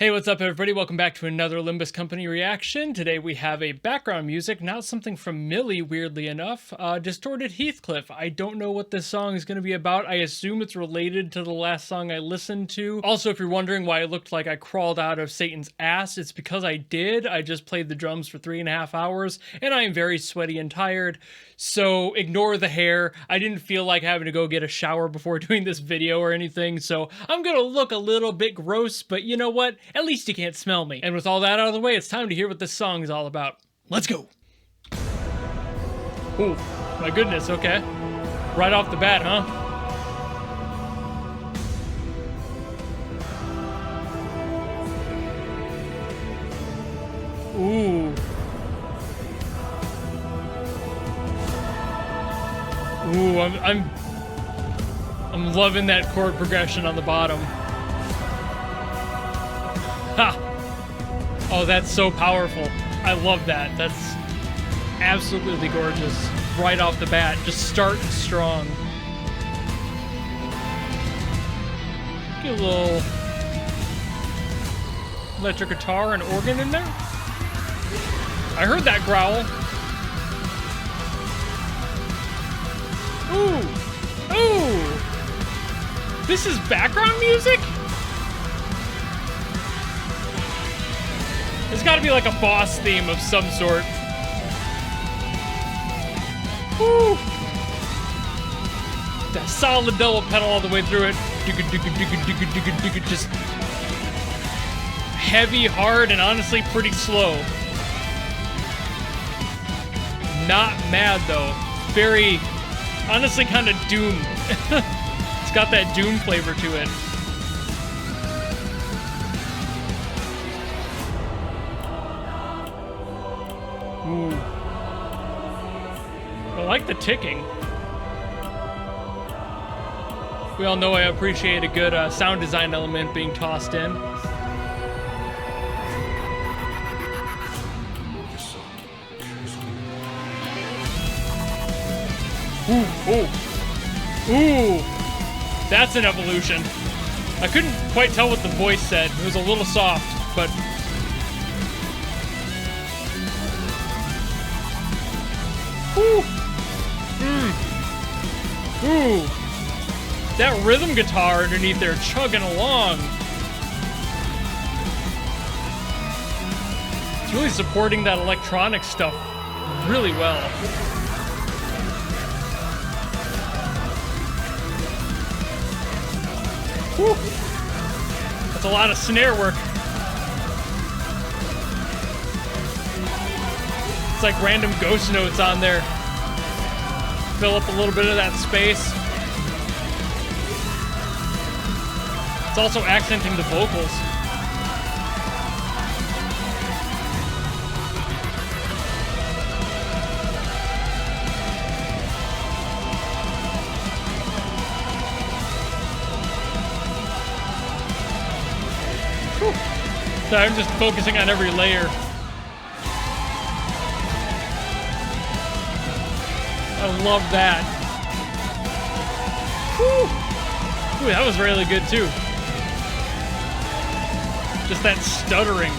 Hey, what's up everybody? Welcome back to another Limbus Company reaction. Today we have a background music, not something from Millie, weirdly enough, Distorted Heathcliff. I don't know what this song is going to be about. I assume it's related to the last song I listened to. Also, if you're wondering why it looked like I crawled out of Satan's ass, it's because I did. I just played the drums for 3.5 hours, and I am very sweaty and tired, so ignore the hair. I didn't feel like having to go get a shower before doing this video or anything, so I'm gonna look a little bit gross, but you know what? At least you can't smell me. And with all that out of the way, it's time to hear what this song is all about. Let's go. Ooh, my goodness, okay. Right off the bat, huh? Ooh. Ooh, I'm loving that chord progression on the bottom. Ha! Oh, that's so powerful. I love that. That's absolutely gorgeous. Right off the bat, just starting strong. Get a little electric guitar and organ in there. I heard that growl. Ooh! Ooh! This is background music? There's gotta be like a boss theme of some sort. Woo! That solid double pedal all the way through it. Just heavy, hard, and honestly pretty slow. Not mad though. Very, honestly kind of Doom. It's got that Doom flavor to it. Ooh. I like the ticking. We all know I appreciate a good sound design element being tossed in. Ooh, ooh. Ooh! That's an evolution. I couldn't quite tell what the voice said. It was a little soft, but... Ooh! Ooh! That rhythm guitar underneath there chugging along. It's really supporting that electronic stuff really well. Whew. That's a lot of snare work. It's like random ghost notes on there. Fill up a little bit of that space. It's also accenting the vocals. So I'm just focusing on every layer. I love that. Whew. Ooh, that was really good too. Just that stuttering.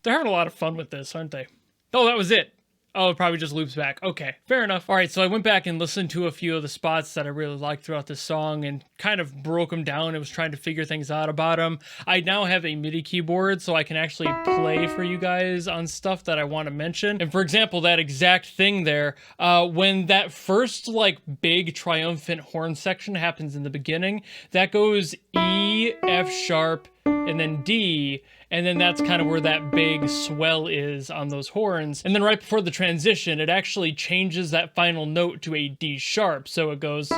They're having a lot of fun with this, aren't they? Oh, that was it. Oh, it probably just loops back. Okay, fair enough. All right, so I went back and listened to a few of the spots that I really liked throughout this song and kind of broke them down. I was trying to figure things out about them. I now have a MIDI keyboard, so I can actually play for you guys on stuff that I want to mention. And for example, that exact thing there, when that first like big triumphant horn section happens in the beginning, that goes E, F sharp, and then D, and then that's kind of where that big swell is on those horns. And then right before the transition, it actually changes that final note to a D sharp, so it goes...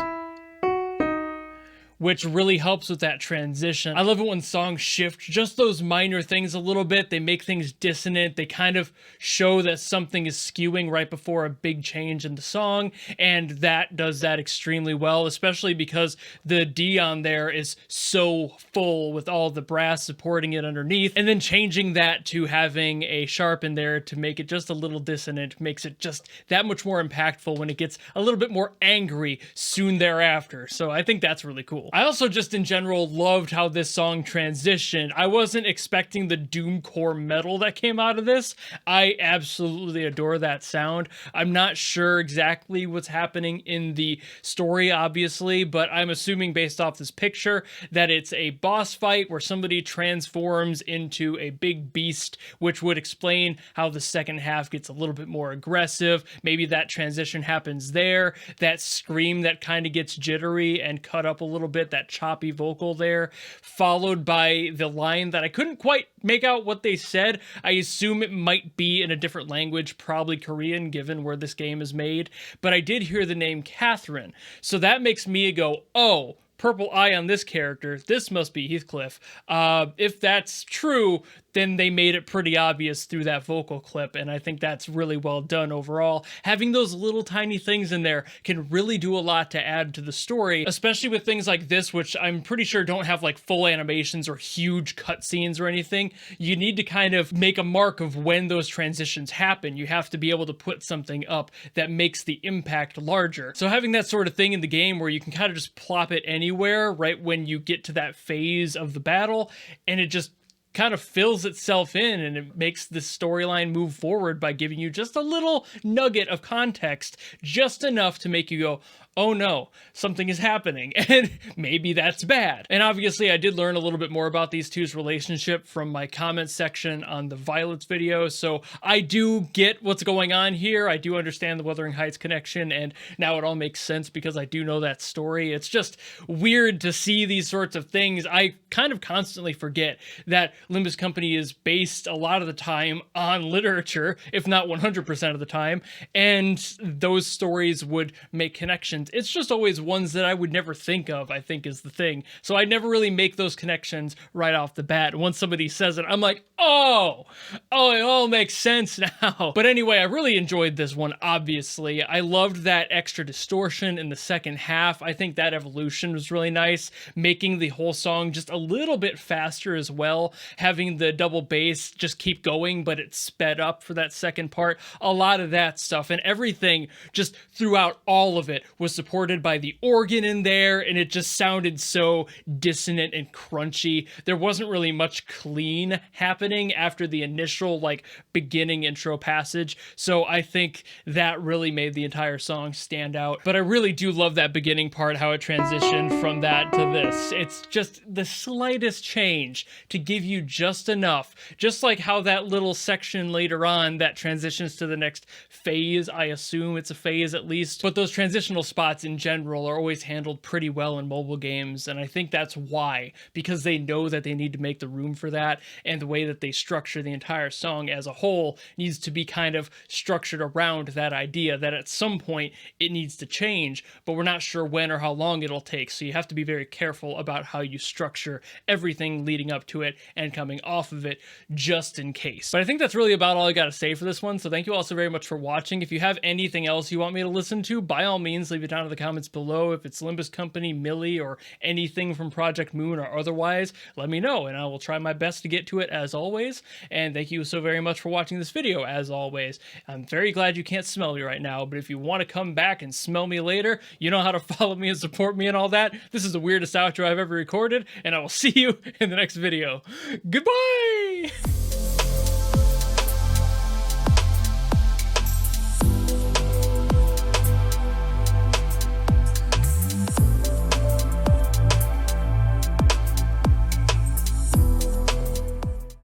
which really helps with that transition. I love it when songs shift just those minor things a little bit. They make things dissonant. They kind of show that something is skewing right before a big change in the song, and that does that extremely well, especially because the D on there is so full with all the brass supporting it underneath, and then changing that to having a sharp in there to make it just a little dissonant makes it just that much more impactful when it gets a little bit more angry soon thereafter. So I think that's really cool. I also just in general loved how this song transitioned. I wasn't expecting the doomcore metal that came out of this. I absolutely adore that sound. I'm not sure exactly what's happening in the story, obviously, but I'm assuming based off this picture that it's a boss fight where somebody transforms into a big beast, which would explain how the second half gets a little bit more aggressive. Maybe that transition happens there. That scream that kind of gets jittery and cut up a little bit, that choppy vocal there, followed by the line that I couldn't quite make out what they said. I assume it might be in a different language, probably Korean, given where this game is made, but I did hear the name Catherine, so that makes me go, oh, purple eye on this character, this must be Heathcliff. If that's true, then they made it pretty obvious through that vocal clip, and I think that's really well done overall. Having those little tiny things in there can really do a lot to add to the story, especially with things like this, which I'm pretty sure don't have like full animations or huge cutscenes or anything. You need to kind of make a mark of when those transitions happen. You have to be able to put something up that makes the impact larger. So having that sort of thing in the game where you can kind of just plop it anywhere right when you get to that phase of the battle, and it just kind of fills itself in, and it makes the storyline move forward by giving you just a little nugget of context, just enough to make you go, oh no, something is happening, and maybe that's bad. And obviously I did learn a little bit more about these two's relationship from my comments section on the Violets video, so I do get what's going on here. I do understand the Wuthering Heights connection, and now it all makes sense because I do know that story. It's just weird to see these sorts of things. I kind of constantly forget that Limbus Company is based a lot of the time on literature, if not 100% of the time, and those stories would make connections. It's just always ones that I would never think of, I think is the thing. So I never really make those connections right off the bat. Once somebody says it, I'm like, oh, it all makes sense now. But anyway, I really enjoyed this one, obviously. I loved that extra distortion in the second half. I think that evolution was really nice, making the whole song just a little bit faster as well, having the double bass just keep going, but it's sped up for that second part. A lot of that stuff, and everything just throughout all of it was supported by the organ in there, and it just sounded so dissonant and crunchy. There wasn't really much clean happening after the initial like beginning intro passage, so I think that really made the entire song stand out. But I really do love that beginning part, how it transitioned from that to this. It's just the slightest change to give you just enough, just like how that little section later on that transitions to the next phase, I assume it's a phase at least, but those transitional spots in general are always handled pretty well in mobile games, and I think that's why, because they know that they need to make the room for that, and the way that they structure the entire song as a whole needs to be kind of structured around that idea that at some point it needs to change, but we're not sure when or how long it'll take, so you have to be very careful about how you structure everything leading up to it and coming off of it, just in case. But I think that's really about all I gotta say for this one, so thank you all so very much for watching. If you have anything else you want me to listen to, by all means leave it down in the comments below. If it's Limbus Company, Millie, or anything from Project Moon or otherwise, let me know, and I will try my best to get to it as always. And thank you so very much for watching this video as always. I'm very glad you can't smell me right now, but if you want to come back and smell me later, you know how to follow me and support me and all that. This is the weirdest outro I've ever recorded, and I will see you in the next video. Goodbye!